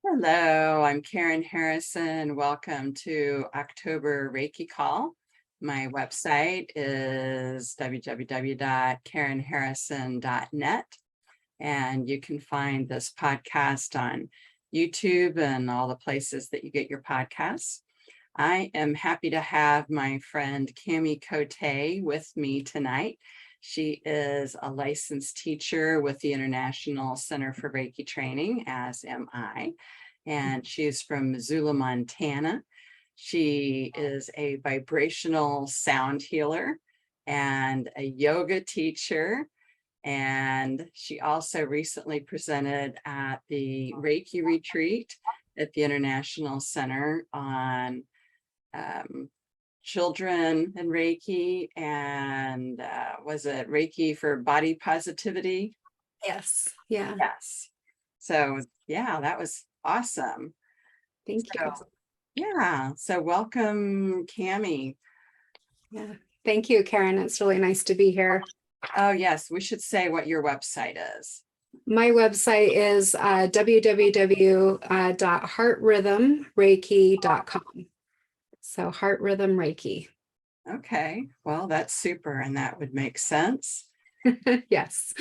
Hello, I'm Karen Harrison. Welcome to October Reiki Call. My website is www.karenharrison.net, and you can find this podcast on YouTube and all the places that you get your podcasts. I am happy to have my friend Cami Coté with me tonight. She is a licensed teacher with the International Center for Reiki Training, as am I, and she is from Missoula, Montana. She is a vibrational sound healer and a yoga teacher, and she also recently presented at the Reiki retreat at the International Center on children and Reiki, and was it Reiki for body positivity? Yes. Yeah. Yes. So yeah, that was awesome. Thank you. Yeah. So welcome, Cami. Yeah. Thank you, Karen. It's really nice to be here. Oh yes, we should say what your website is. My website is www.heartrhythmreiki.com. So Heart Rhythm Reiki. Okay. Well, that's super, and that would make sense. Yes.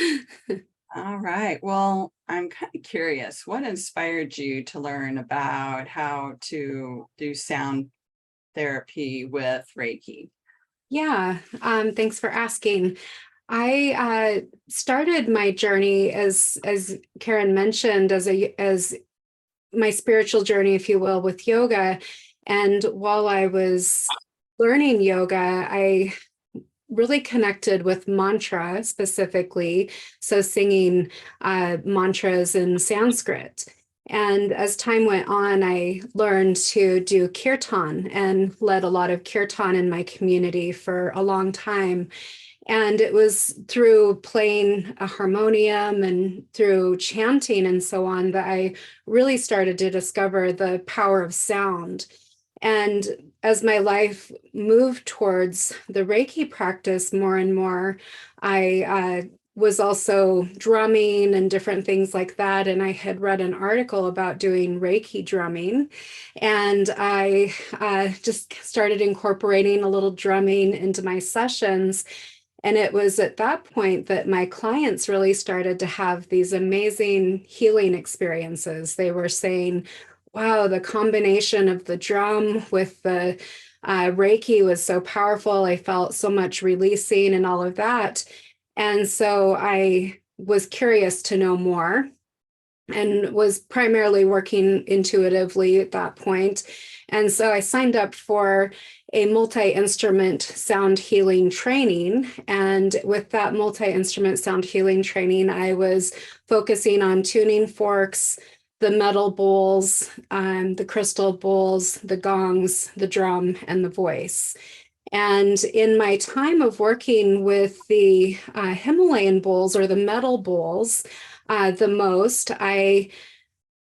All right. Well, I'm kind of curious, what inspired you to learn about how to do sound therapy with Reiki? Yeah. Thanks for asking. I started my journey as Karen mentioned as my spiritual journey, if you will, with yoga. And while I was learning yoga, I really connected with mantra specifically, so singing mantras in Sanskrit. And as time went on, I learned to do kirtan and led a lot of kirtan in my community for a long time. And it was through playing a harmonium and through chanting and so on that I really started to discover the power of sound. And as my life moved towards the Reiki practice more and more, I was also drumming and different things like that. And I had read an article about doing Reiki drumming. And I just started incorporating a little drumming into my sessions. And it was at that point that my clients really started to have these amazing healing experiences. They were saying, wow, the combination of the drum with the Reiki was so powerful. I felt so much releasing and all of that. And so I was curious to know more and was primarily working intuitively at that point. And so I signed up for a multi-instrument sound healing training. And with that multi-instrument sound healing training, I was focusing on tuning forks, the metal bowls, the crystal bowls, the gongs, the drum, and the voice. And in my time of working with the Himalayan bowls or the metal bowls, the most, I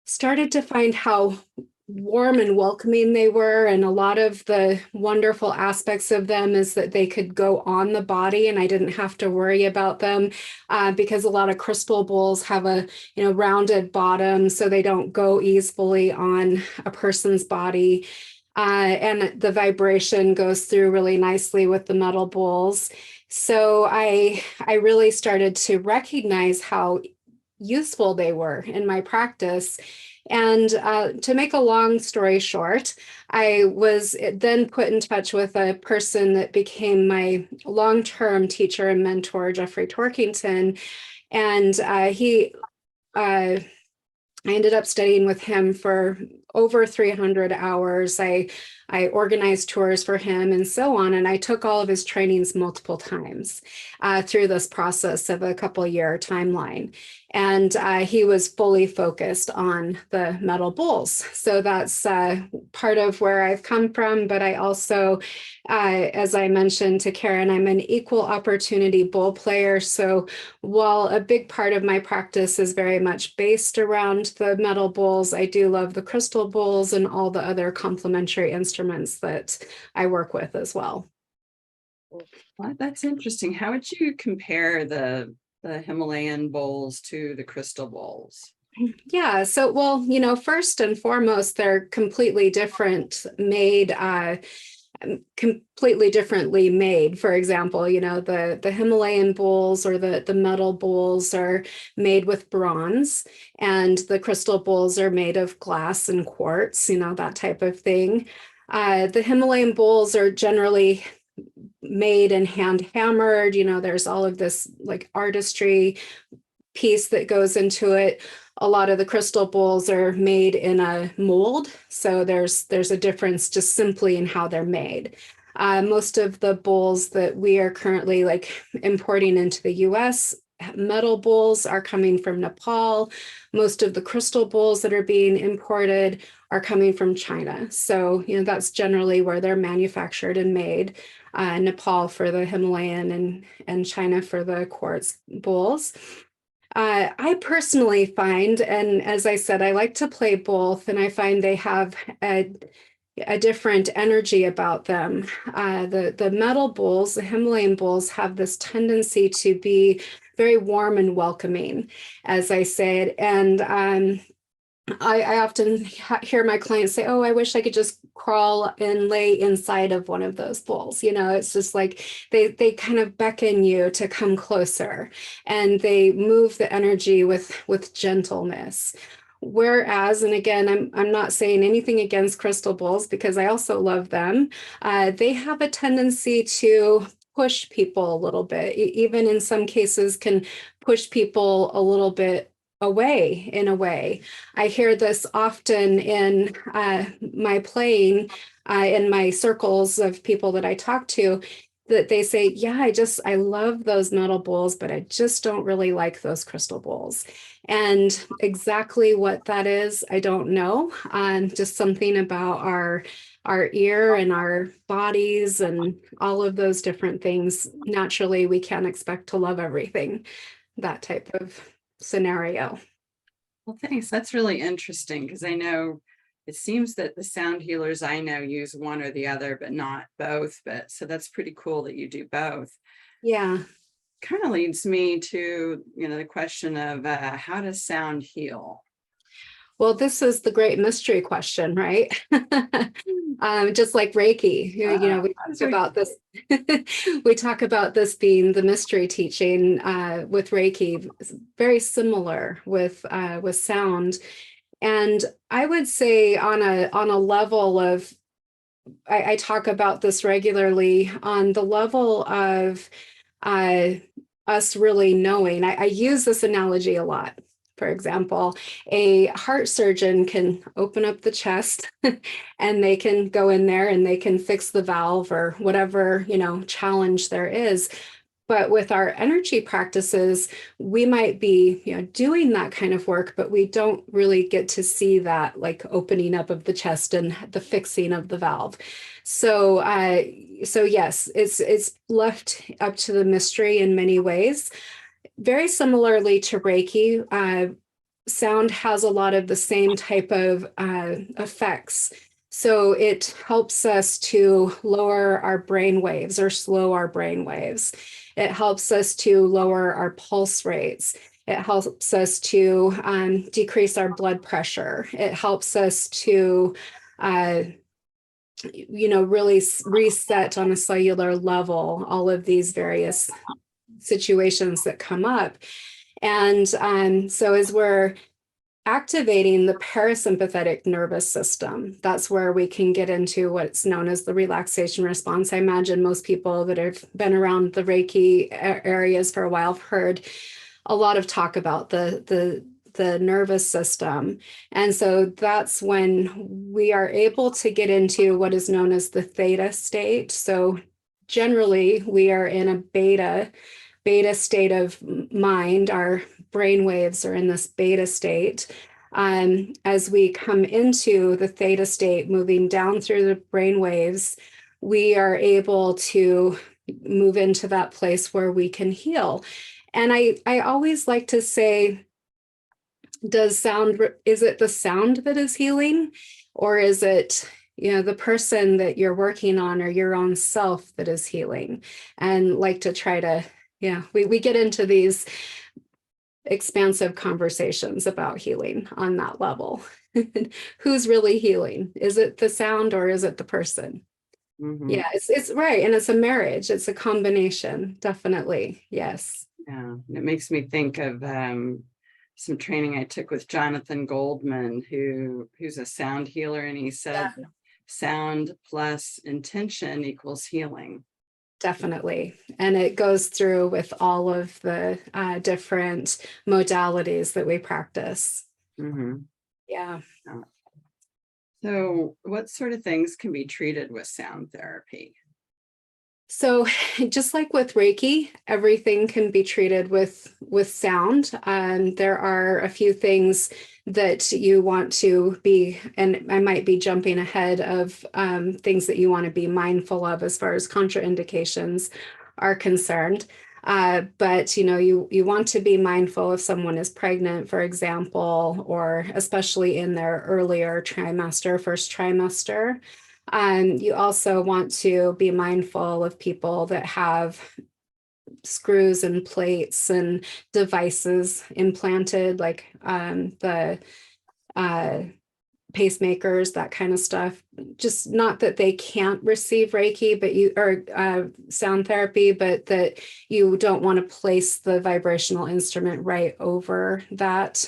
started to find how warm and welcoming they were. And a lot of the wonderful aspects of them is that they could go on the body and I didn't have to worry about them because a lot of crystal bowls have a rounded bottom, so they don't go easily on a person's body. And the vibration goes through really nicely with the metal bowls. So I really started to recognize how useful they were in my practice. And to make a long story short, I was then put in touch with a person that became my long-term teacher and mentor, Jeffrey Torkington. And I ended up studying with him for over 300 hours. I organized tours for him and so on. And I took all of his trainings multiple times through this process of a couple-year timeline. And he was fully focused on the metal bowls. So that's part of where I've come from. But I also, as I mentioned to Karen, I'm an equal opportunity bowl player. So while a big part of my practice is very much based around the metal bowls, I do love the crystal bowls and all the other complementary instruments that I work with as well. Well, that's interesting. How would you compare the Himalayan bowls to the crystal bowls? Yeah. So, well, first and foremost, they're completely different made, completely differently made. For example, the Himalayan bowls or the metal bowls are made with bronze, and the crystal bowls are made of glass and quartz, that type of thing. The Himalayan bowls are generally made and hand hammered. There's all of this like artistry piece that goes into it. A lot of the crystal bowls are made in a mold, so there's a difference just simply in how they're made. Most of the bowls that we are currently like importing into the US, metal bowls, are coming from Nepal. Most of the crystal bowls that are being imported are coming from China. So, that's generally where they're manufactured and made. Nepal for the Himalayan and China for the quartz bowls. I personally find, and as I said, I like to play both, and I find they have a different energy about them. The metal bowls, the Himalayan bowls, have this tendency to be very warm and welcoming, as I said, and I often hear my clients say, "Oh, I wish I could just crawl and lay inside of one of those bowls." It's just like they kind of beckon you to come closer, and they move the energy with gentleness. Whereas, and again, I'm not saying anything against crystal bowls because I also love them. They have a tendency to push people a little bit, even in some cases can push people a little bit away in a way. I hear this often in my playing, in my circles of people that I talk to, that they say, "Yeah, I love those metal bowls, but I just don't really like those crystal bowls." And exactly what that is, I don't know. Just something about our ear and our bodies and all of those different things. Naturally, we can't expect to love everything, that type of scenario. Well, thanks. That's really interesting because I know it seems that the sound healers I know use one or the other, but not both. But so that's pretty cool that you do both. Yeah. Kind of leads me to, the question of how does sound heal? Well, this is the great mystery question, right? Just like Reiki, we How does talk about this. We talk about this being the mystery teaching with Reiki, very similar with sound. And I would say on a level of, I talk about this regularly on the level of uh, us really knowing. I use this analogy a lot. For example, a heart surgeon can open up the chest and they can go in there and they can fix the valve or whatever, challenge there is. But with our energy practices, we might be, doing that kind of work, but we don't really get to see that like opening up of the chest and the fixing of the valve. So, so yes, it's left up to the mystery in many ways. Very similarly to Reiki, sound has a lot of the same type of effects. So it helps us to lower our brain waves or slow our brain waves. It helps us to lower our pulse rates. It helps us to decrease our blood pressure. It helps us to, really reset on a cellular level all of these various situations that come up. And so as we're activating the parasympathetic nervous system, that's where we can get into what's known as the relaxation response. I imagine most people that have been around the Reiki areas for a while have heard a lot of talk about the nervous system. And so that's when we are able to get into what is known as the theta state. So generally we are in a beta state of mind. Our brain waves are in this beta state. As we come into the theta state, moving down through the brain waves, we are able to move into that place where we can heal. And I always like to say, is it the sound that is healing, or is it the person that you're working on or your own self that is healing? And like to try to, we get into these expansive conversations about healing on that level. Who's really healing? Is it the sound or is it the person? Mhm. Yeah, it's right. And it's a marriage. It's a combination. Definitely. Yes. Yeah. And it makes me think of some training I took with Jonathan Goldman, who's a sound healer, and he said Yeah, sound plus intention equals healing. definitely. And it goes through with all of the different modalities that we practice. Mhm. Yeah. Yeah. So, what sort of things can be treated with sound therapy? So just like with Reiki, everything can be treated with sound. There are a few things that you want to be, and I might be jumping ahead of things that you want to be mindful of as far as contraindications are concerned. But you want to be mindful if someone is pregnant, for example, or especially in their earlier trimester, first trimester. You also want to be mindful of people that have screws and plates and devices implanted, like the uh, pacemakers, that kind of stuff. Just not that they can't receive Reiki, but or sound therapy, but that you don't want to place the vibrational instrument right over that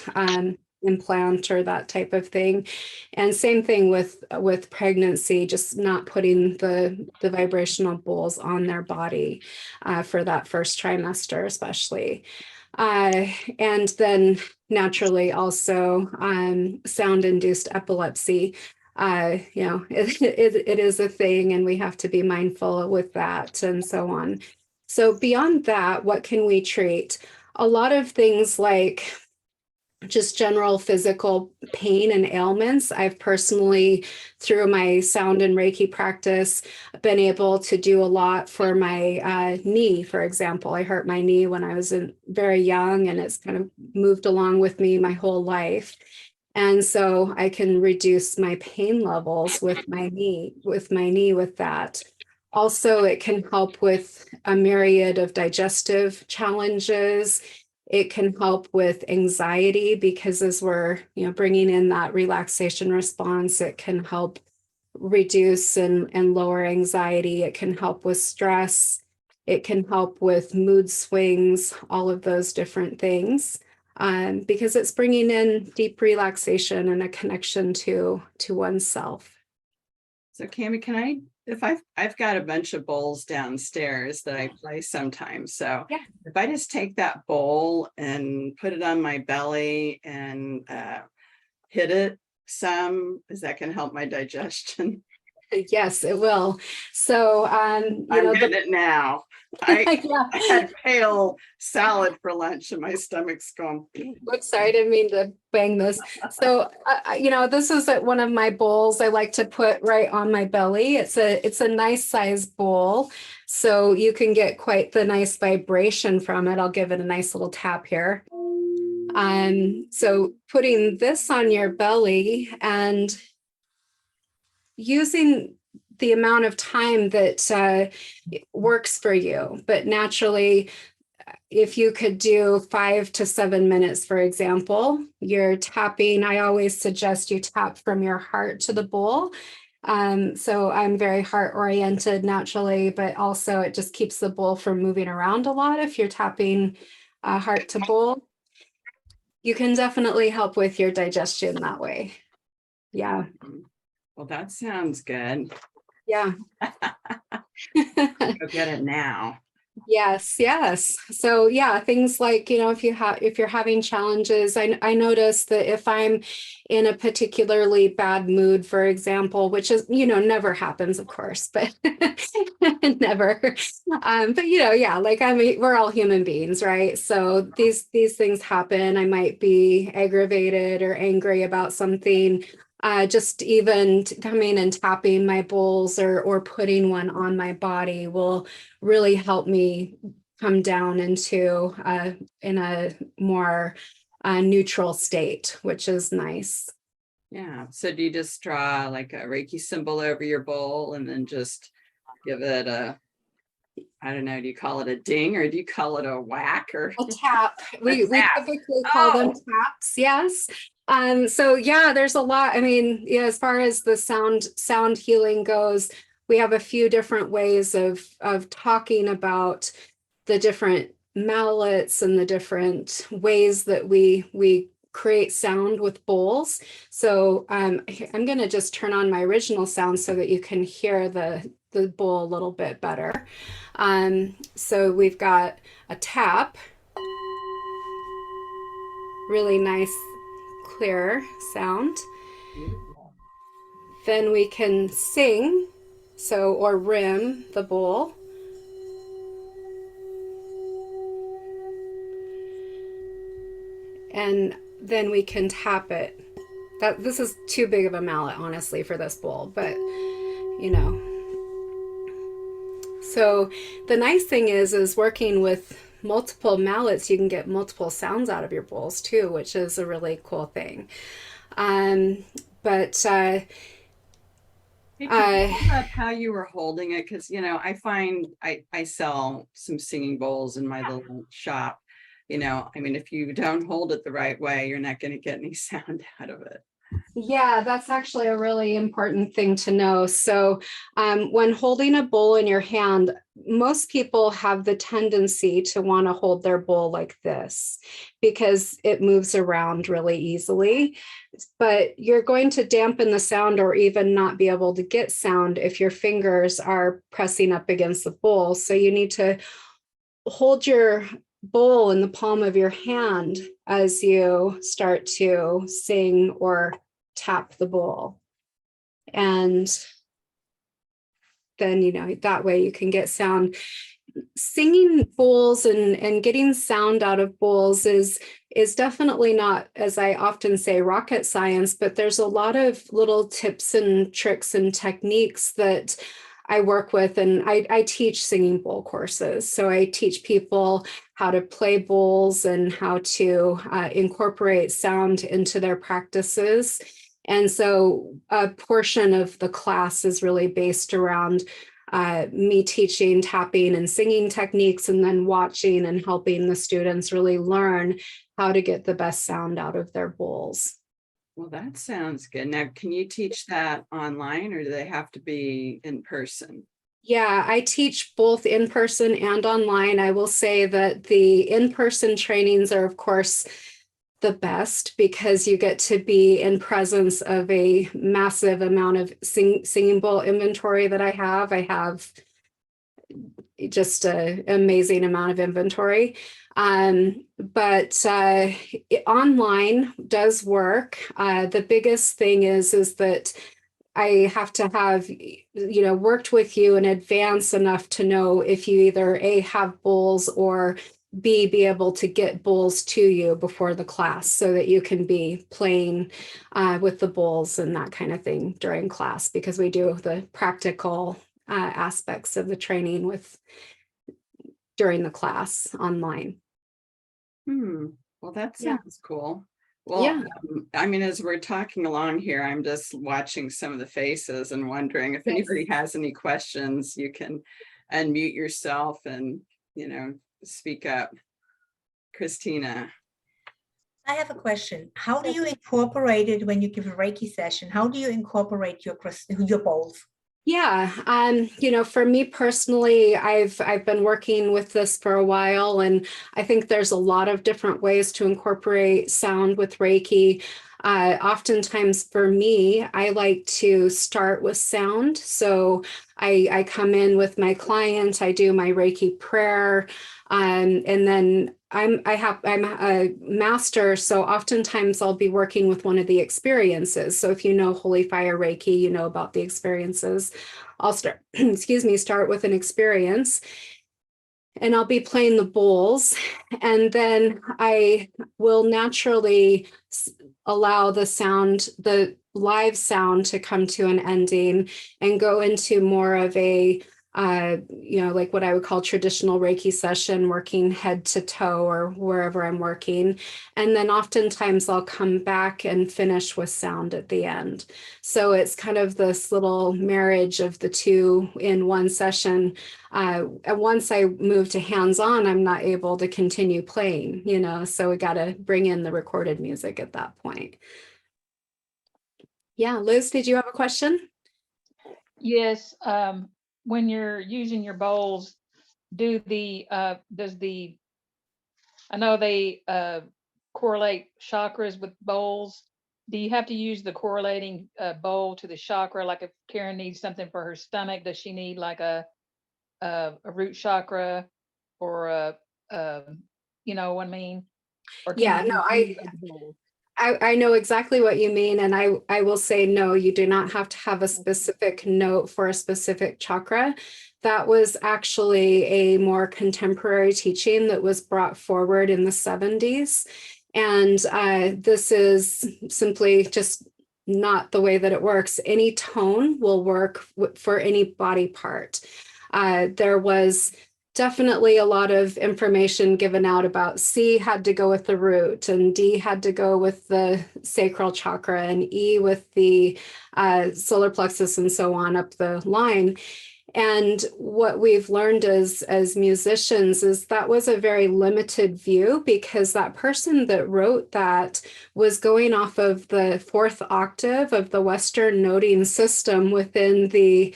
implant or that type of thing. And same thing with pregnancy, just not putting the vibrational bowls on their body for that first trimester, especially. Uh, and then naturally also sound induced epilepsy. It is a thing, and we have to be mindful with that and so on. So beyond that, what can we treat? A lot of things like just general physical pain and ailments. I've personally, through my sound and Reiki practice, been able to do a lot for my knee, for example. I hurt my knee when I was very young, and it's kind of moved along with me my whole life. And so I can reduce my pain levels with my knee, with that. Also, it can help with a myriad of digestive challenges. It can help with anxiety because as we're, bringing in that relaxation response, it can help reduce and lower anxiety. It can help with stress. It can help with mood swings, all of those different things, because it's bringing in deep relaxation and a connection to oneself. So, Cami, can I, if I've got a bunch of bowls downstairs that I play sometimes. So Yeah. if I just take that bowl and put it on my belly and hit it some, is that going to help my digestion? Yes, it will. So, I'm getting it now. I yeah. I had pale salad for lunch and my stomach's going. Oops, sorry, I didn't mean to bang this. So, this is one of my bowls I like to put right on my belly. It's a nice size bowl, so you can get quite the nice vibration from it. I'll give it a nice little tap here. So putting this on your belly and using the amount of time that works for you, but naturally, if you could do 5 to 7 minutes, for example, you're tapping. I always suggest you tap from your heart to the bowl. So I'm very heart oriented naturally, but also it just keeps the bowl from moving around a lot if you're tapping heart to bowl. You can definitely help with your digestion that way. Yeah. Well, that sounds good. Yeah. Go get it now. Yes, yes. So yeah, things like, if you're having challenges, I notice that if I'm in a particularly bad mood, for example, which is, never happens, of course, but never. But yeah, like we're all human beings, right? So these things happen. I might be aggravated or angry about something. Just even coming and tapping my bowls or putting one on my body will really help me come down into in a more neutral state, which is nice. Yeah. So do you just draw like a Reiki symbol over your bowl and then just give it a I don't know, do you call it a ding or do you call it a whack or A tap. We tap? typically call them taps. Yes. So yeah, there's a lot. I mean, yeah, as far as the sound healing goes, we have a few different ways of talking about the different mallets and the different ways that we create sound with bowls. So I'm going to just turn on my original sound so that you can hear the bowl a little bit better. So we've got a tap, really nice, clear sound. Then we can sing, so or rim the bowl. And then we can tap it. This is too big of a mallet, honestly, for this bowl, but you know. So the nice thing is working with multiple mallets, you can get multiple sounds out of your bowls too, which is a really cool thing. But Hey, can you tell us how you were holding it? Because, I find I sell some singing bowls in my little shop. I mean, if you don't hold it the right way, you're not going to get any sound out of it. yeah, that's actually a really important thing to know. So when holding a bowl in your hand, most people have the tendency to want to hold their bowl like this because it moves around really easily. But you're going to dampen the sound or even not be able to get sound if your fingers are pressing up against the bowl. So you need to hold your bowl in the palm of your hand as you start to sing or tap the bowl. And then, that way you can get sound. Singing bowls and getting sound out of bowls is definitely not, as I often say, rocket science, but there's a lot of little tips and tricks and techniques that I work with, and I teach singing bowl courses. So I teach people how to play bowls and how to incorporate sound into their practices. And so a portion of the class is really based around me teaching tapping and singing techniques, and then watching and helping the students really learn how to get the best sound out of their bowls. Well, that sounds good. Now, can you teach that online or do they have to be in person? Yeah, I teach both in person and online. I will say that the in-person trainings are, of course, the best because you get to be in presence of a massive amount of singing bowl inventory that I have. I have just an amazing amount of inventory. But online does work. The biggest thing is that I have to have, worked with you in advance enough to know if you either A, have bowls, or B, be able to get bowls to you before the class so that you can be playing with the bowls and that kind of thing during class, because we do the practical aspects of the training during the class online. Well, that sounds cool. Well, Yeah. I mean, as we're talking along here, I'm just watching some of the faces and wondering if anybody has any questions, you can unmute yourself and, speak up. Christina. I have a question. How do you incorporate it when you give a Reiki session? How do you incorporate your bowls? Yeah, for me personally, I've been working with this for a while, and I think there's a lot of different ways to incorporate sound with Reiki. Oftentimes for me, I like to start with sound. So I come in with my client, I do my Reiki prayer, and then I'm a master, so oftentimes I'll be working with one of the experiences. So if you know Holy Fire Reiki, you know about the experiences. I'll start with an experience, and I'll be playing the bowls, and then I will naturally allow the live sound to come to an ending and go into more of a like what I would call traditional Reiki session, working head to toe or wherever I'm working. And then oftentimes I'll come back and finish with sound at the end. So it's kind of this little marriage of the two in one session. And once I move to hands-on, I'm not able to continue playing, so we got to bring in the recorded music at that point. Yeah, Liz, did you have a question? Yes. When you're using your bowls, I know they correlate chakras with bowls. Do you have to use the correlating bowl to the chakra? Like if Karen needs something for her stomach, does she need like a root chakra or you know what I mean? Or can Yeah, you no, use the bowl? I know exactly what you mean. And I will say, no, you do not have to have a specific note for a specific chakra. That was actually a more contemporary teaching that was brought forward in the 70s. And this is simply just not the way that it works. Any tone will work for any body part. There was definitely a lot of information given out about C had to go with the root, and D had to go with the sacral chakra, and E with the solar plexus, and so on up the line. And what we've learned as musicians is that was a very limited view, because that person that wrote that was going off of the fourth octave of the Western noting system within the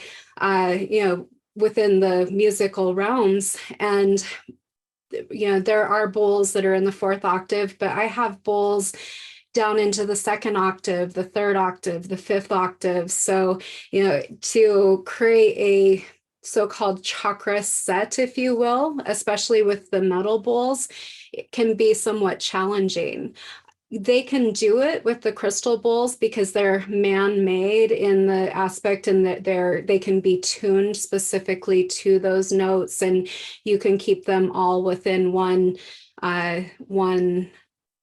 within the musical realms. And there are bowls that are in the fourth octave, but I have bowls down into the second octave, the third octave, the fifth octave. So to create a so-called chakra set, if you will, especially with the metal bowls, it can be somewhat challenging. They can do it with the crystal bowls because they're man-made in the aspect, and that they can be tuned specifically to those notes, and you can keep them all within one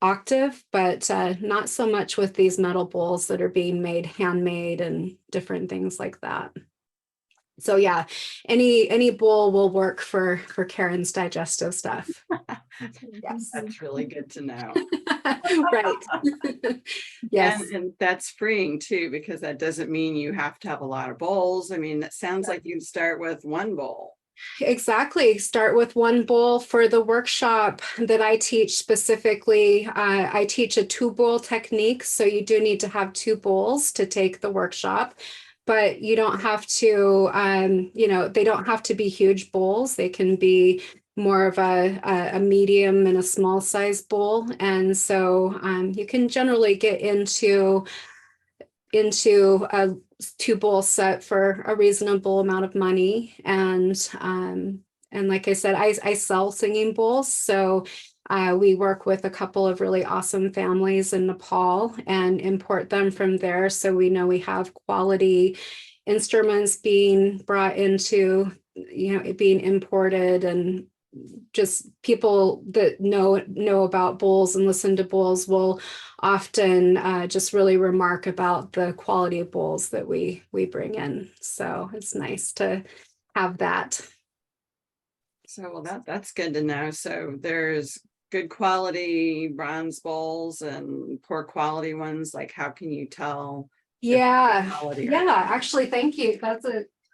octave, but not so much with these metal bowls that are being made handmade and different things like that. So yeah, any bowl will work for Karen's digestive stuff. Yes. That's really good to know. Right. Yes. And that's freeing too, because that doesn't mean you have to have a lot of bowls. I mean, that sounds like you'd start with one bowl. Exactly. Start with one bowl. For the workshop that I teach specifically, I teach a 2-bowl technique. So you do need to have 2 bowls to take the workshop, but you don't have to, they don't have to be huge bowls. They can be more of a medium and a small size bowl. And so you can generally get into a 2-bowl set for a reasonable amount of money. And like I said, I sell singing bowls. So we work with a couple of really awesome families in Nepal and import them from there. So we know we have quality instruments being brought into, being imported, and just people that know about bowls and listen to bowls will often just really remark about the quality of bowls that we bring in. So it's nice to have that. So well, that's good to know. So there's good quality bronze bowls and poor quality ones. Like, how can you tell? Yeah, actually, thank you.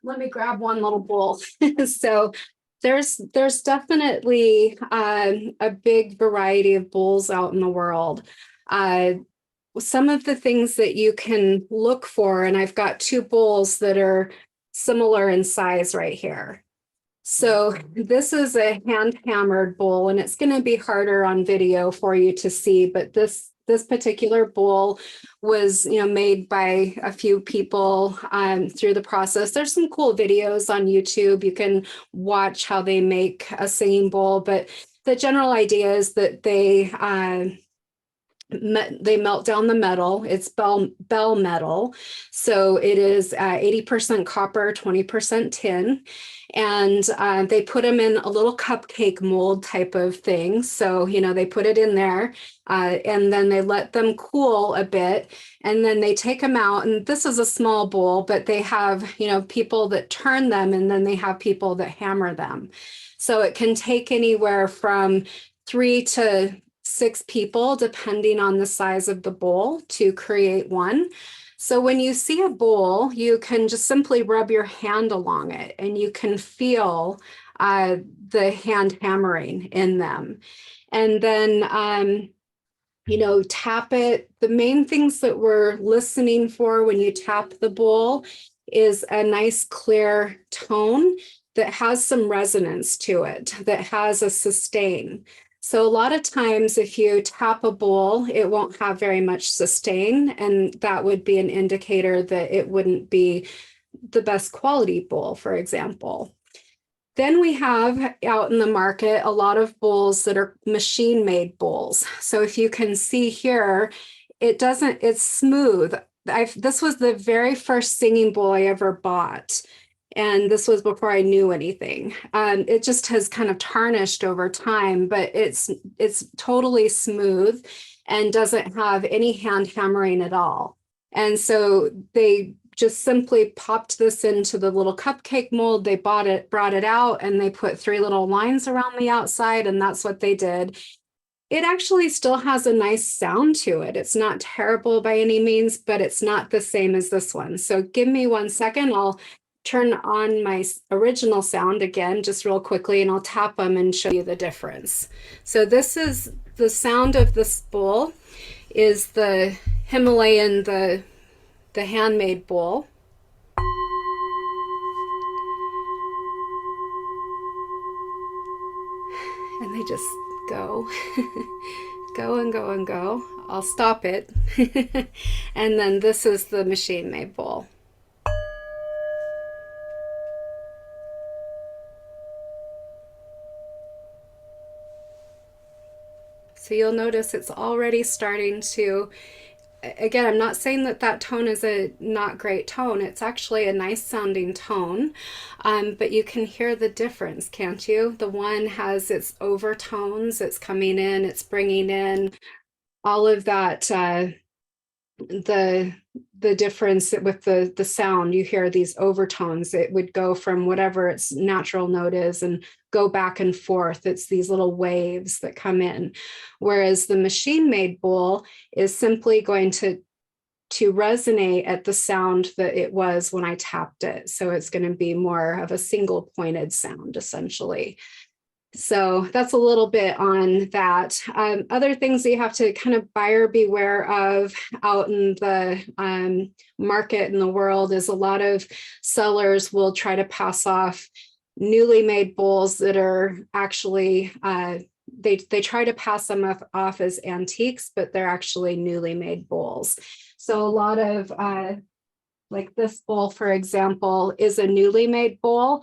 Let me grab one little bowl. So there's definitely a big variety of bowls out in the world. Some of the things that you can look for, and I've got 2 bowls that are similar in size right here. So this is a hand hammered bowl, and it's going to be harder on video for you to see, but this particular bowl was made by a few people through the process. There's some cool videos on YouTube. You can watch how they make a singing bowl, but the general idea is that they They melt down the metal. It's bell metal. So it is 80% copper, 20% tin. And they put them in a little cupcake mold type of thing. So, they put it in there and then they let them cool a bit. And then they take them out. And this is a small bowl, but they have, people that turn them, and then they have people that hammer them. So it can take anywhere from 3 to 6 people, depending on the size of the bowl, to create one. So when you see a bowl, you can just simply rub your hand along it and you can feel the hand hammering in them. And then, tap it. The main things that we're listening for when you tap the bowl is a nice clear tone that has some resonance to it, that has a sustain. So a lot of times if you tap a bowl, it won't have very much sustain, and that would be an indicator that it wouldn't be the best quality bowl, for example. Then we have out in the market a lot of bowls that are machine-made bowls. So if you can see here, it's smooth. This was the very first singing bowl I ever bought. And this was before I knew anything. It just has kind of tarnished over time, but it's totally smooth and doesn't have any hand hammering at all. And so they just simply popped this into the little cupcake mold. They brought it out, and they put 3 little lines around the outside, and that's what they did. It actually still has a nice sound to it. It's not terrible by any means, but it's not the same as this one. So give me 1 second. I'll turn on my original sound again, just real quickly, and I'll tap them and show you the difference. So this is the sound of this bowl, is the Himalayan, the handmade bowl. And they just go, go and go and go. I'll stop it. And then this is the machine-made bowl. So you'll notice it's already starting to, again, I'm not saying that tone is a not great tone. It's actually a nice sounding tone, but you can hear the difference, can't you? The one has its overtones, it's coming in, it's bringing in all of that, the difference with the sound. You hear these overtones. It would go from whatever its natural note is and go back and forth. It's these little waves that come in, whereas the machine-made bowl is simply going to resonate at the sound that it was when I tapped it. So it's going to be more of a single pointed sound, essentially. So that's a little bit on that. Other things that you have to kind of buyer beware of out in the market in the world is a lot of sellers will try to pass off newly made bowls that are actually, they try to pass them off as antiques, but they're actually newly made bowls. So a lot of, like this bowl, for example, is a newly made bowl,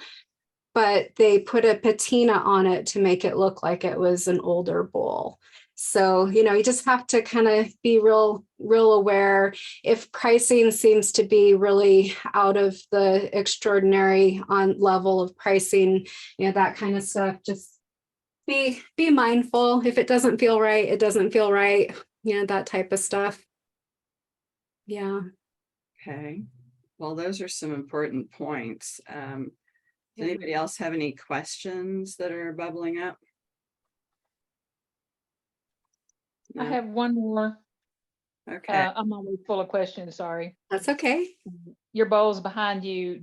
but they put a patina on it to make it look like it was an older bowl. So, you just have to kind of be real aware. If pricing seems to be really out of the extraordinary on level of pricing, that kind of stuff, just be mindful. If it doesn't feel right, it doesn't feel right, that type of stuff. Yeah. Okay. Well, those are some important points. Does anybody else have any questions that are bubbling up? I have one more. Okay. I'm always full of questions, sorry. That's okay. Your bowls behind you,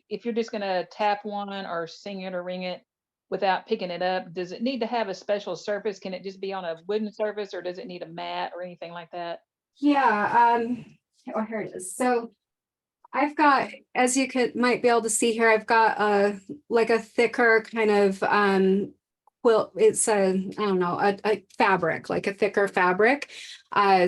if you're just gonna tap one or sing it or ring it without picking it up, does it need to have a special surface? Can it just be on a wooden surface, or does it need a mat or anything like that? Yeah. Oh, here it is. So I've got, as you might be able to see here, I've got a thicker kind of quilt. It's a fabric, like a thicker fabric.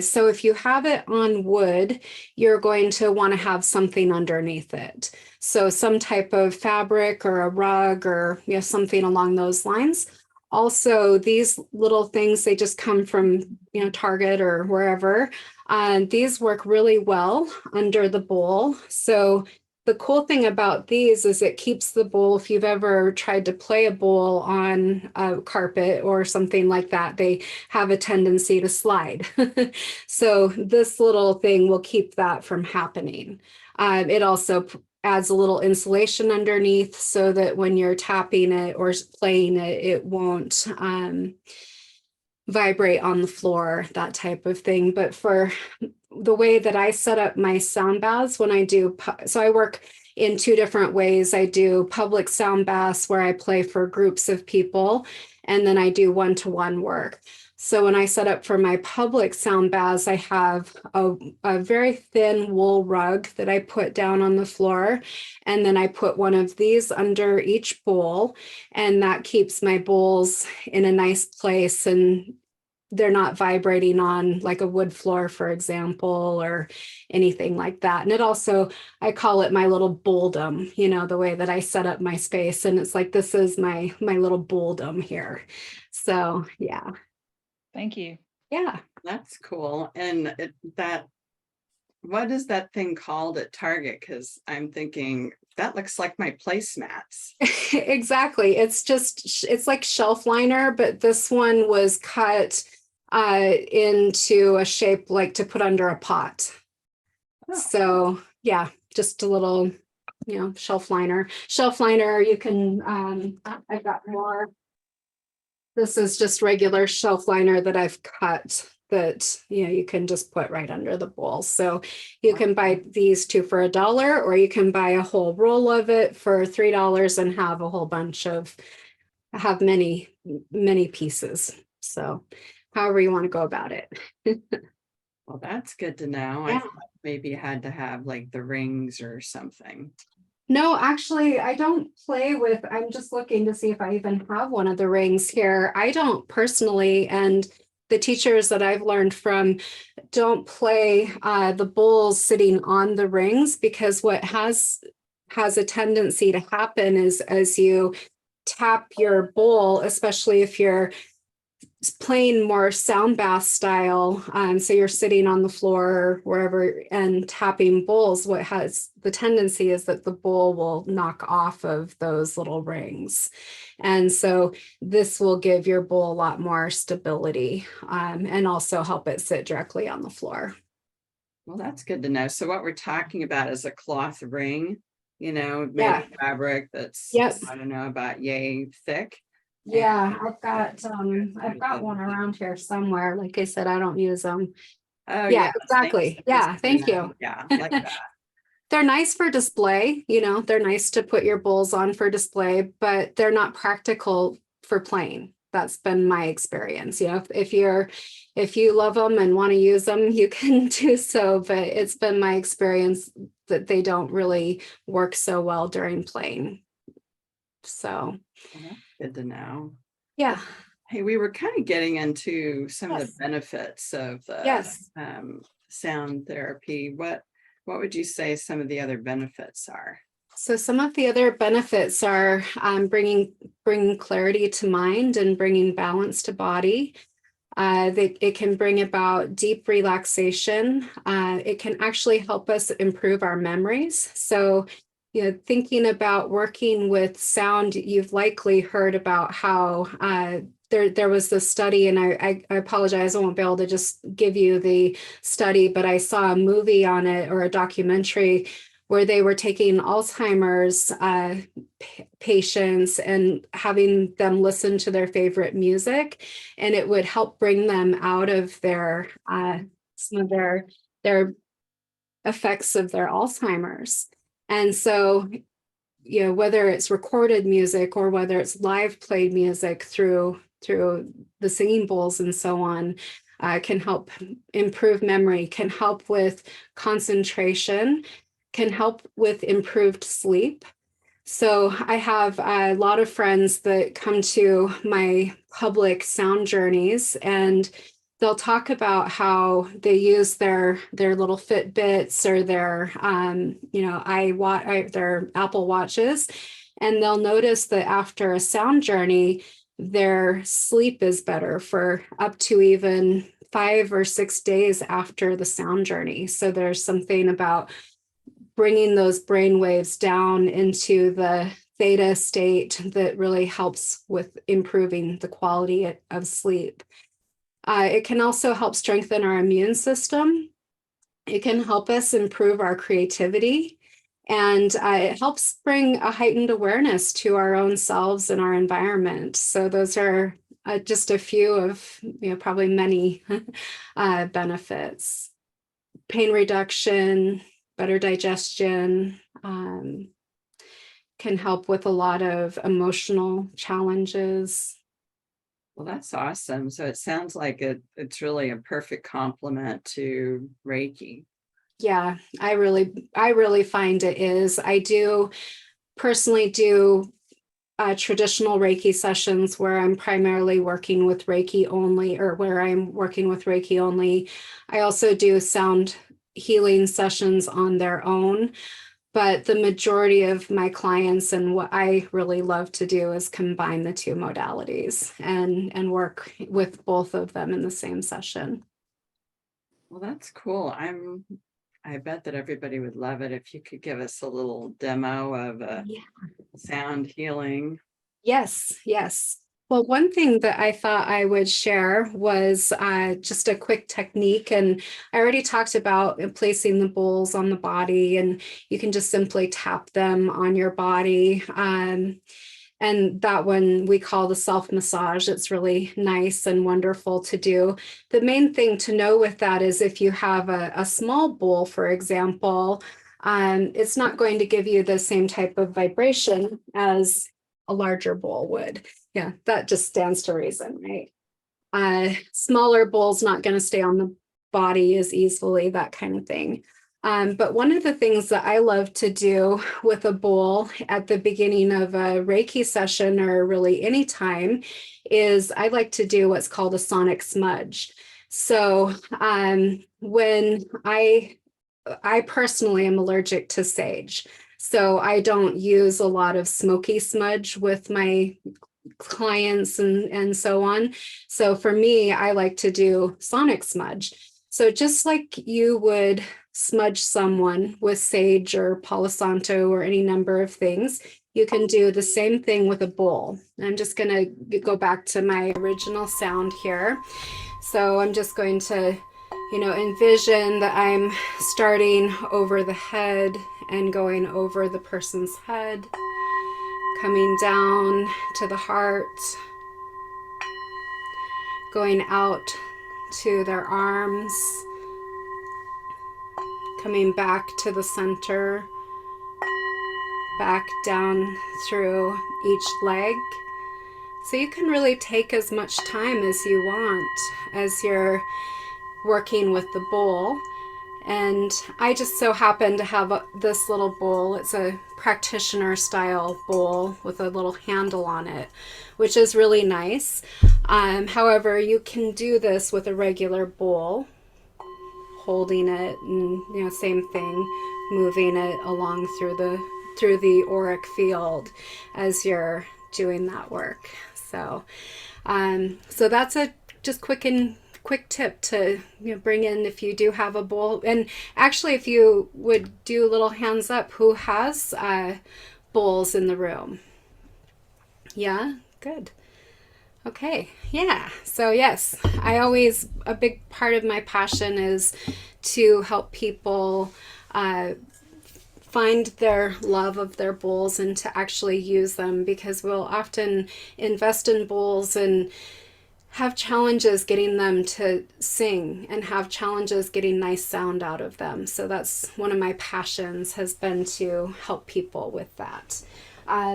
So if you have it on wood, you're going to want to have something underneath it. So some type of fabric or a rug or something along those lines. Also, these little things, they just come from, Target or wherever. These work really well under the bowl. So the cool thing about these is it keeps the bowl, if you've ever tried to play a bowl on a carpet or something like that, they have a tendency to slide. So this little thing will keep that from happening. It also adds a little insulation underneath so that when you're tapping it or playing it, it won't vibrate on the floor, that type of thing. But for the way that I set up my sound baths when I do, so I work in two different ways. I do public sound baths where I play for groups of people, and then I do one-to-one work. So when I set up for my public sound baths, I have a very thin wool rug that I put down on the floor. And then I put one of these under each bowl, and that keeps my bowls in a nice place, and they're not vibrating on like a wood floor, for example, or anything like that. And it also, I call it my little bowldom, the way that I set up my space. And it's like, this is my little bowldom here. So yeah. Thank you. Yeah. That's cool. And what is that thing called at Target? Because I'm thinking that looks like my placemats. Exactly. It's like shelf liner, but this one was cut into a shape like to put under a pot. Oh. So yeah, just a little, shelf liner. Shelf liner, you can, I've got more. This is just regular shelf liner that I've cut that, you can just put right under the bowl. So you can buy these two for $1, or you can buy a whole roll of it for $3 and have a whole bunch have many, many pieces. So however you want to go about it. Well, that's good to know. Yeah. I thought maybe you had to have like the rings or something. No, actually, I don't play with, I'm just looking to see if I even have one of the rings here. I don't personally, and the teachers that I've learned from don't play the bowls sitting on the rings, because what has a tendency to happen is as you tap your bowl, especially if you're playing more sound bath style, so you're sitting on the floor or wherever and tapping bowls, what has the tendency is that the bowl will knock off of those little rings. And so this will give your bowl a lot more stability, and also help it sit directly on the floor. Well, that's good to know. So what we're talking about is a cloth ring, made Yeah. of fabric that's, Yep. I don't know, about yay thick. Yeah, I've got one around here somewhere. Like I said, I don't use them. Oh, Yeah, exactly. thanks. Yeah, thank you. Yeah, like that. They're nice for display, they're nice to put your bowls on for display, but they're not practical for playing. That's been my experience. If you love them and want to use them, you can do so, but it's been my experience that they don't really work so well during playing. So Well, that's good to know. yeah. Hey, we were kind of getting into some of Yes. the benefits of the Yes. sound therapy. What would you say some of the other benefits are? So some of the other benefits are bringing clarity to mind and bringing balance to body. It can bring about deep relaxation. It can actually help us improve our memories. So, thinking about working with sound, you've likely heard about how there was this study, and I apologize, I won't be able to just give you the study, but I saw a movie on it, or a documentary, where they were taking Alzheimer's patients and having them listen to their favorite music, and it would help bring them out of their some of their effects of their Alzheimer's. And so, whether it's recorded music or whether it's live played music through the singing bowls and so on, can help improve memory, can help with concentration, can help with improved sleep. So I have a lot of friends that come to my public sound journeys, and they'll talk about how they use their little Fitbits or their their Apple Watches, and they'll notice that after a sound journey, their sleep is better for up to even 5 or 6 days after the sound journey. So there's something about bringing those brain waves down into the theta state that really helps with improving the quality of sleep. It can also help strengthen our immune system. It can help us improve our creativity, and it helps bring a heightened awareness to our own selves and our environment. So those are just a few of, probably many benefits. Pain reduction, better digestion, can help with a lot of emotional challenges. Well, that's awesome. So it sounds like it's really a perfect complement to Reiki. Yeah, I really find it is. I do personally do traditional Reiki sessions where I'm primarily working with Reiki only, or where I'm working with Reiki only. I also do sound healing sessions on their own, but the majority of my clients and what I really love to do is combine the two modalities and work with both of them in the same session. Well, that's cool. I bet that everybody would love it if you could give us a little demo of a sound healing. Yes, yes. Well, one thing that I thought I would share was just a quick technique. And I already talked about placing the bowls on the body, and you can just simply tap them on your body. And that one we call the self massage. It's really nice and wonderful to do. The main thing to know with that is if you have a small bowl, for example, it's not going to give you the same type of vibration as a larger bowl would. Yeah, that just stands to reason, right? Smaller bowl's not going to stay on the body as easily, that kind of thing. But one of the things that I love to do with a bowl at the beginning of a Reiki session, or really any time, is I like to do what's called a sonic smudge. So when I personally am allergic to sage, so I don't use a lot of smoky smudge with my clients and so on. So for me, I like to do sonic smudge. So just like you would smudge someone with sage or Palo Santo or any number of things, you can do the same thing with a bowl. I'm just going to go back to my original sound here. So I'm just going to, envision that I'm starting over the head and going over the person's head, coming down to the heart, going out to their arms, coming back to the center, back down through each leg. So you can really take as much time as you want as you're working with the bowl. And I just so happen to have this little bowl. It's a practitioner style bowl with a little handle on it, which is really nice. However, you can do this with a regular bowl, holding it, and same thing, moving it along through the auric field as you're doing that work. So that's a just quick tip to bring in if you do have a bowl. And actually, if you would do a little hands up, who has bowls in the room? Yeah, good. Okay, yeah. So yes, a big part of my passion is to help people find their love of their bowls and to actually use them, because we'll often invest in bowls and have challenges getting them to sing and have challenges getting nice sound out of them. So that's one of my passions, has been to help people with that.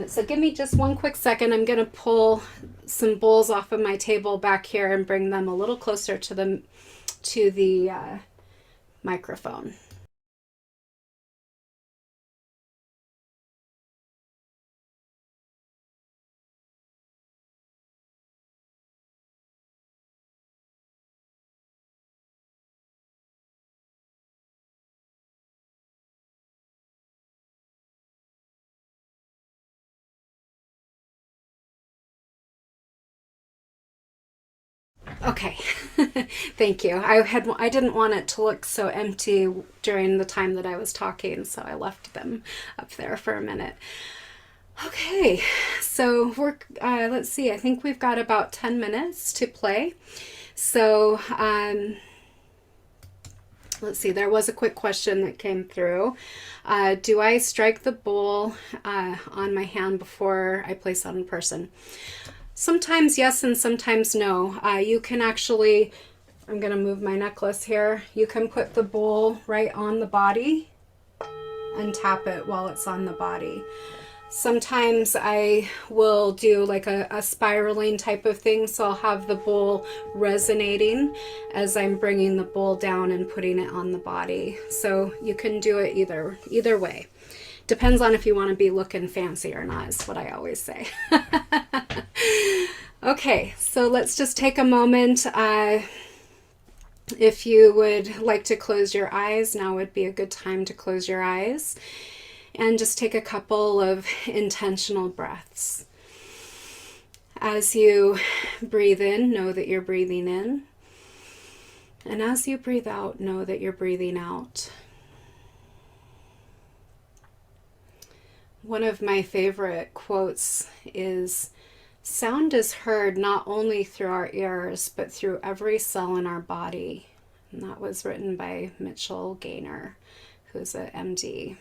So give me just one quick second. I'm going to pull some bowls off of my table back here and bring them a little closer to the microphone. Okay, thank you. I didn't want it to look so empty during the time that I was talking, so I left them up there for a minute. Okay, so let's see, I think we've got about 10 minutes to play. So let's see, there was a quick question that came through. Do I strike the bowl on my hand before I place it on a person? Sometimes yes and sometimes no. You can actually, I'm going to move my necklace here. You can put the bowl right on the body and tap it while it's on the body. Sometimes I will do like a spiraling type of thing, so I'll have the bowl resonating as I'm bringing the bowl down and putting it on the body. So you can do it either way. Depends on if you want to be looking fancy or not, is what I always say. Okay, so let's just take a moment. If you would like to close your eyes, now would be a good time to close your eyes. And just take a couple of intentional breaths. As you breathe in, know that you're breathing in. And as you breathe out, know that you're breathing out. One of my favorite quotes is, "Sound is heard not only through our ears, but through every cell in our body." And that was written by Mitchell Gaynor, who's an MD.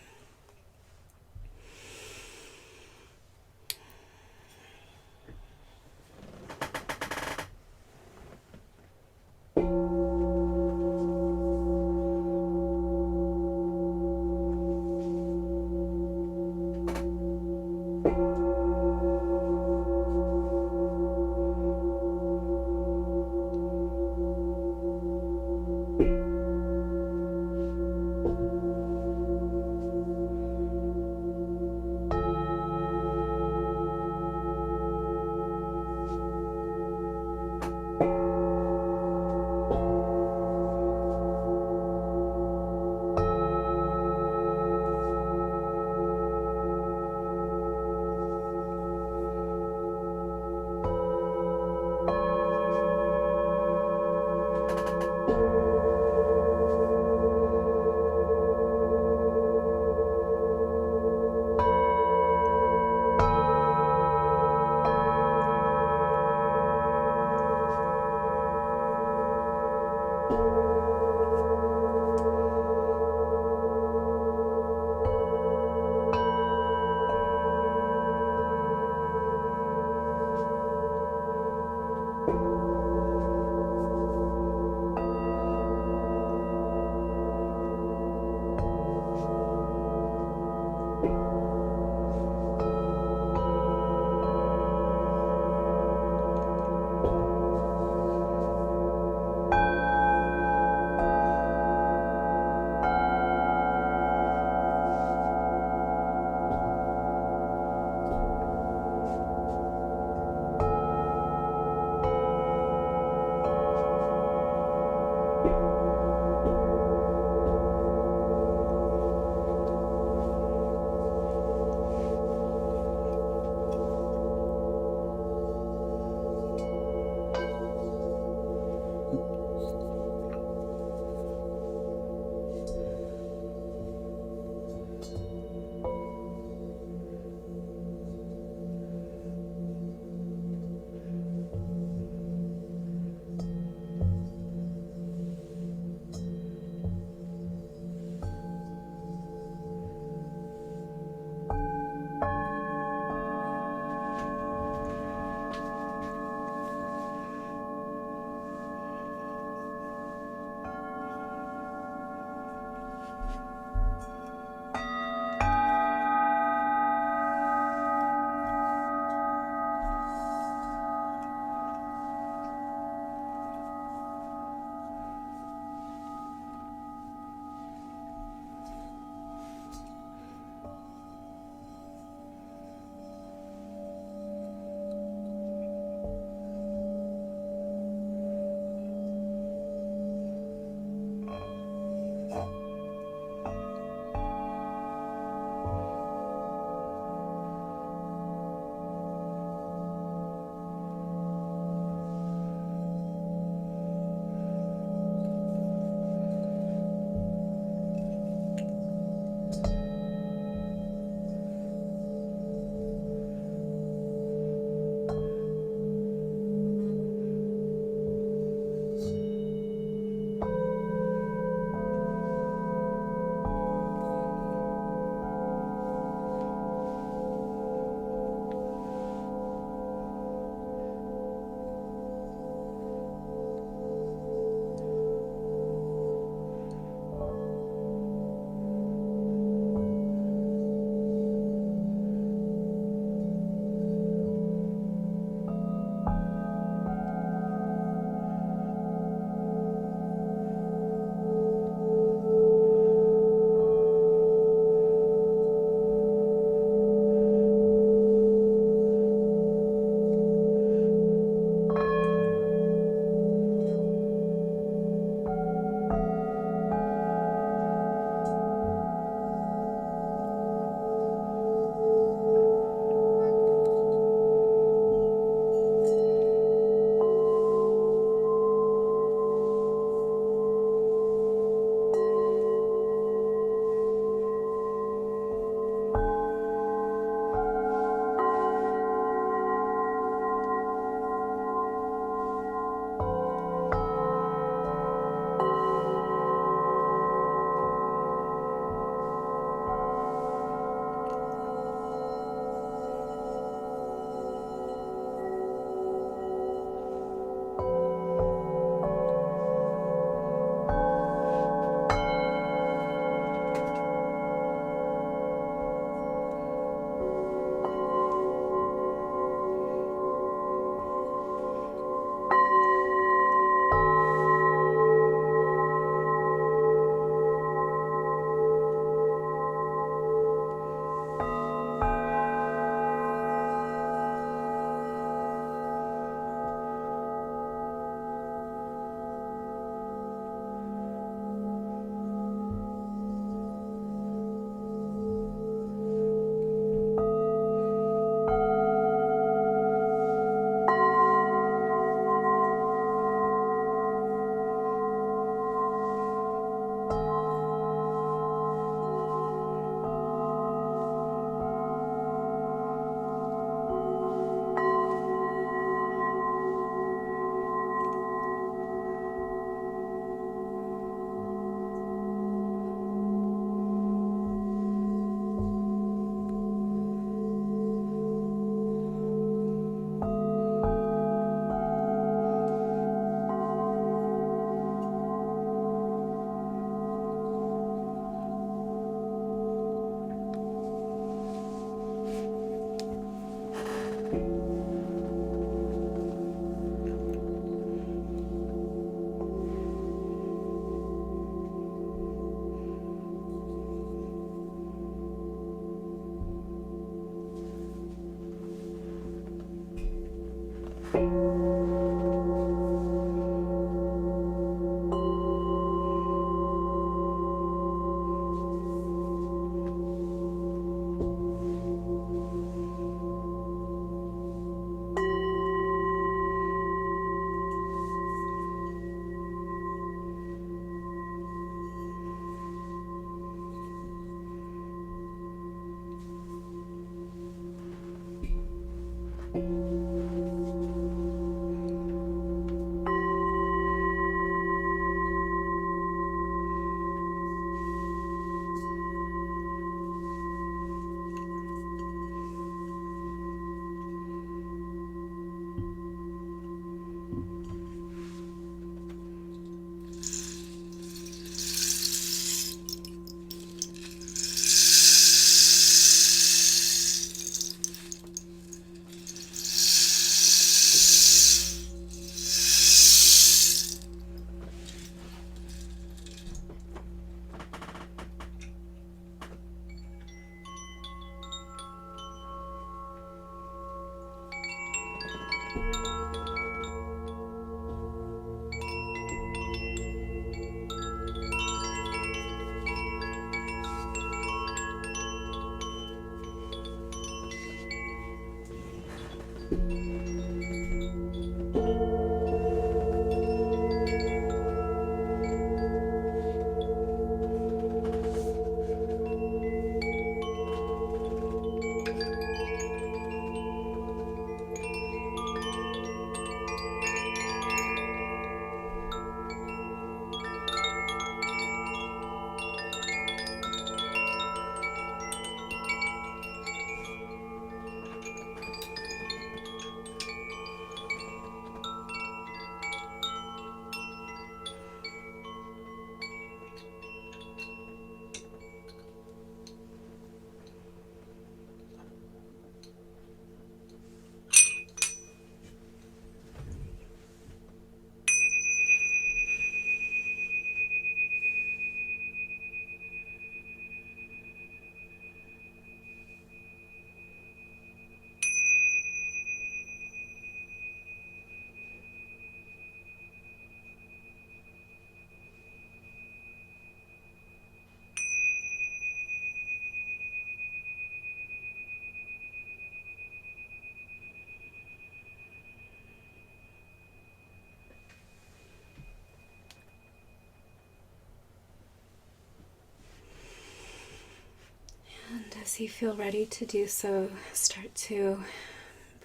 And as you feel ready to do so, start to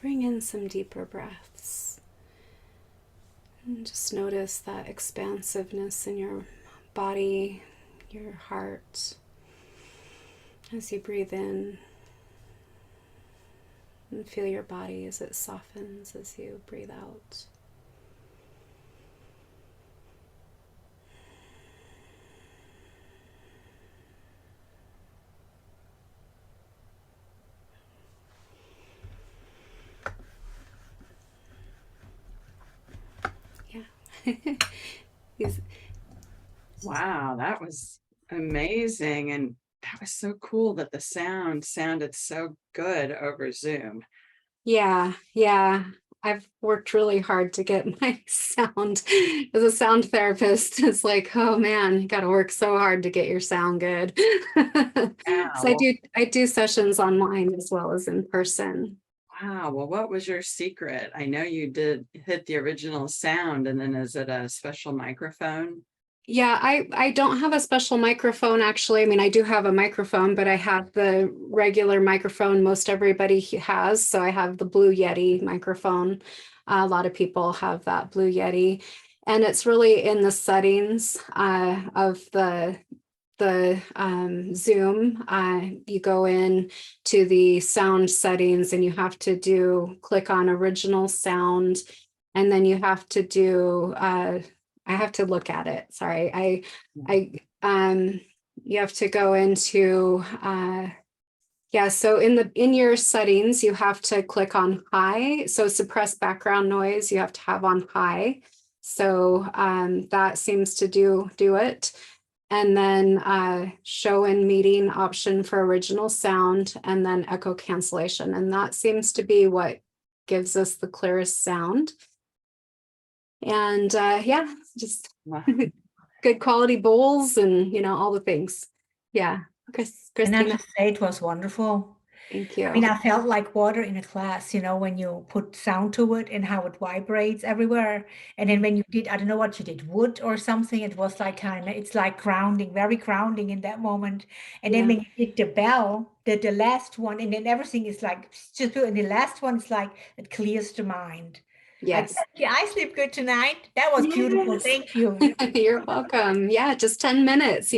bring in some deeper breaths. And just notice that expansiveness in your body, your heart, as you breathe in. And feel your body as it softens as you breathe out. Yeah. Wow, that was amazing. And that was so cool that the sound sounded so good over Zoom. Yeah. I've worked really hard to get my sound as a sound therapist. It's like, oh man, you got to work so hard to get your sound good. Yeah, So I do sessions online as well as in person. wow. Well, what was your secret? I know you did hit the original sound, and then is it a special microphone? Yeah, I don't have a special microphone actually. I mean, I do have a microphone, but I have the regular microphone most everybody has. So I have the Blue Yeti microphone. A lot of people have that Blue Yeti, and it's really in the settings of the Zoom. You go in to the sound settings, and you have to click on original sound, and then you have to do I have to look at it. Sorry. You have to go into, yeah. So in your settings, you have to click on high. So suppress background noise, you have to have on high. So that seems to do it. And then show in meeting option for original sound, and then echo cancellation. And that seems to be what gives us the clearest sound. And yeah, just Wow. good quality bowls and, all the things. Yeah. And I Christina, just say it was wonderful. thank I mean, you. I felt like water in a glass, when you put sound to it and how it vibrates everywhere. And then when you did, I don't know what you did, wood or something, it was like it's like grounding, very grounding in that moment. And then Yeah. when you did the bell, the last one, and then everything is like, just and the last one is like, it clears the mind. Yes. Yeah, I sleep good tonight. That was beautiful. Yes. Thank you. You're welcome. Yeah, just 10 minutes,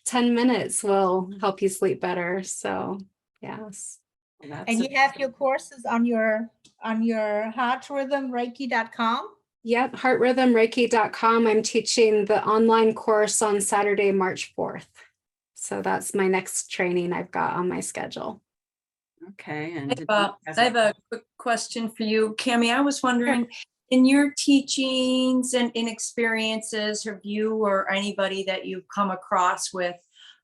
10 minutes will help you sleep better. So, yes. Well, And that's you have your courses on your heartrhythmreiki.com. Yep, heartrhythmreiki.com. I'm teaching the online course on Saturday, March 4th. So that's my next training I've got on my schedule. okay. And I have a quick question for you, Cami. I was wondering, in your teachings and in experiences, have you or anybody that you've come across with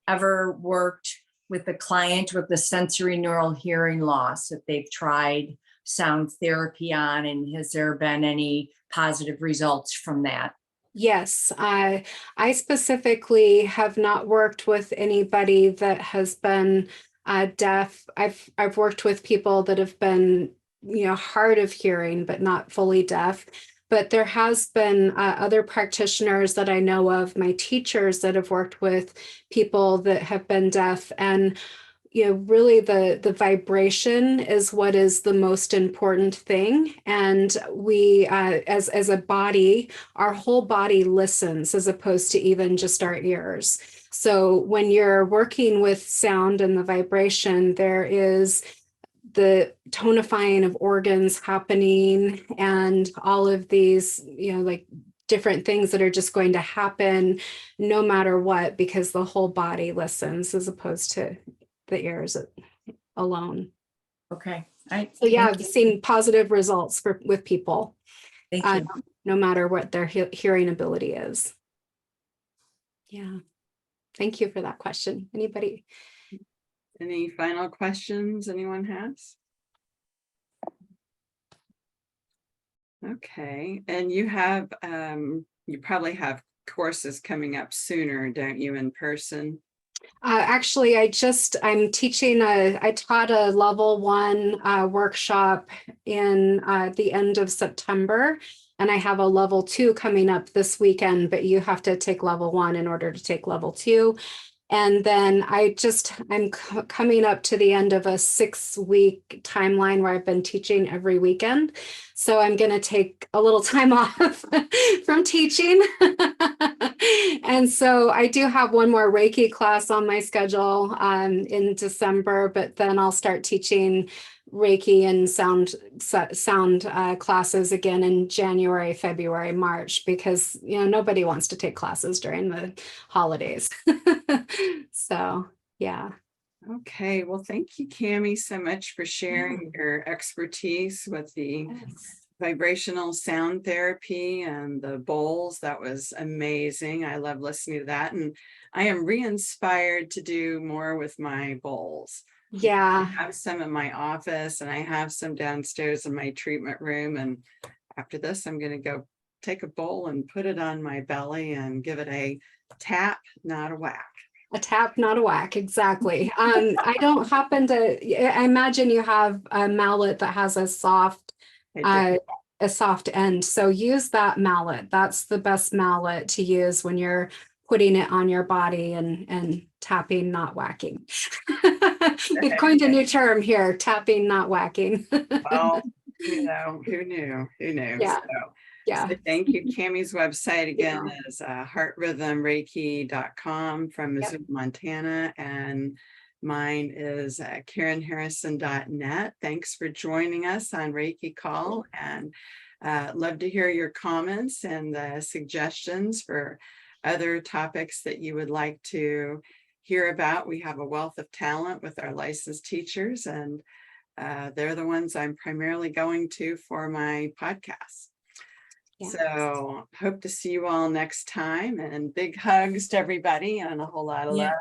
ever worked with a client with the sensory neural hearing loss that they've tried sound therapy on, and has there been any positive results from that? Yes, I specifically have not worked with anybody that has been deaf. I've worked with people that have been, hard of hearing, but not fully deaf. But there has been other practitioners that I know of, my teachers that have worked with people that have been deaf, and really the vibration is what is the most important thing. And we, as a body, our whole body listens as opposed to even just our ears. So when you're working with sound and the vibration, there is the tonifying of organs happening and all of these, like different things that are just going to happen no matter what, because the whole body listens as opposed to the ears alone. Okay. So yeah, I've seen positive results with people, Thank you. no matter what their hearing ability is. Yeah. Thank you for that question. Anybody? any final questions anyone has? Okay. And you have, you probably have courses coming up sooner, don't you, in person? Actually, I'm teaching I taught a level 1 workshop in the end of September, and I have a level 2 coming up this weekend, but you have to take level 1 in order to take level 2. And then I'm coming up to the end of a 6-week timeline where I've been teaching every weekend. So I'm going to take a little time off from teaching. And so I do have one more Reiki class on my schedule in December, but then I'll start teaching Reiki and sound classes again in January, February, March, because nobody wants to take classes during the holidays. So yeah. Okay, well, thank you, Cami, so much for sharing your expertise with the vibrational sound therapy and the bowls. That was amazing. I love listening to that, and I am re-inspired to do more with my bowls. Yeah. I have some in my office and I have some downstairs in my treatment room, and after this I'm going to go take a bowl and put it on my belly and give it a tap, not a whack. A tap, not a whack. Exactly. I don't happen to, I imagine you have a mallet that has a soft end. So use that mallet. That's the best mallet to use when you're putting it on your body and tapping, not whacking. We've coined a new term here, tapping, not whacking. Well, who knew? Yeah. Yeah. So thank you. Cami's website again is heartrhythmreiki.com from Missoula, Montana, and mine is KarenHarrison.net. Thanks for joining us on Reiki Call, and love to hear your comments and suggestions for other topics that you would like to hear about. We have a wealth of talent with our licensed teachers, and they're the ones I'm primarily going to for my podcast. Yes. So hope to see you all next time, and big hugs to everybody and a whole lot of love.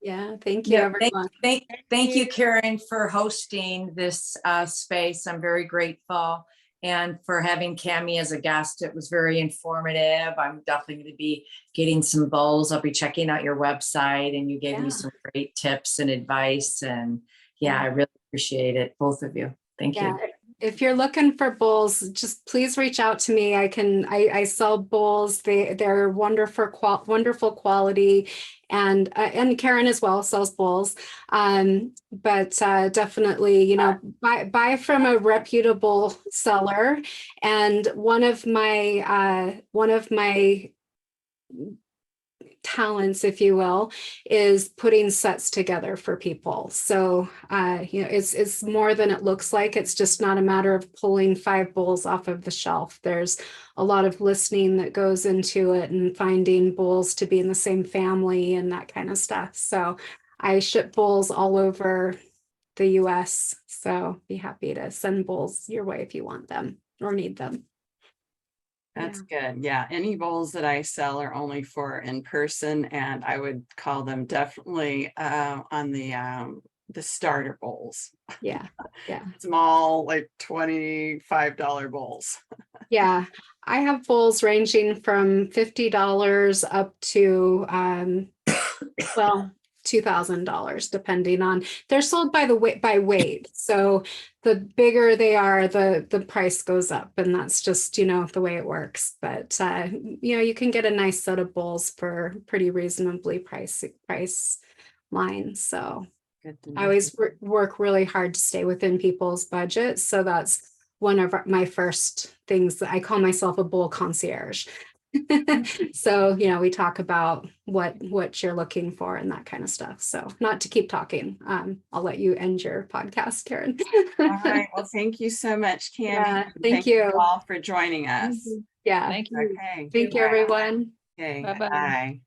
Yeah. Thank you, Yeah, everyone. thank you, Karen, for hosting this space. I'm very grateful. And for having Cami as a guest, it was very informative. I'm definitely going to be getting some bowls. I'll be checking out your website, and you gave me some great tips and advice. And yeah, I really appreciate it, both of you. Thank Yeah. you. If you're looking for bowls, just please reach out to me. I sell bowls. They're wonderful quality, and Karen as well sells bowls. But definitely, you know, buy from a reputable seller. And one of my talents, if you will, is putting sets together for people. So, you know, it's more than it looks like. It's just not a matter of pulling 5 bowls off of the shelf. There's a lot of listening that goes into it and finding bowls to be in the same family and that kind of stuff. So I ship bowls all over the US. So be happy to send bowls your way if you want them or need them. That's good. Yeah. Any bowls that I sell are only for in person, and I would call them definitely on the starter bowls. Yeah. Yeah. Small, like $25 bowls. Yeah. I have bowls ranging from $50 up to well, $2,000, depending on, they're sold by the weight by weight. So the bigger they are, the price goes up, and that's just, you know, the way it works. But you know, you can get a nice set of bowls for pretty reasonably price line. So Good to I know. always work really hard to stay within people's budgets. So that's one of my first things that I call myself a bowl concierge. So, you know, we talk about what you're looking for and that kind of stuff. So not to keep talking, I'll let you end your podcast, Karen. All right. Well, thank you so much, Cami. Yeah, And thank you. all for joining us. Yeah. Thank you. Thank Okay. you, everyone. Okay. Bye-bye. Bye.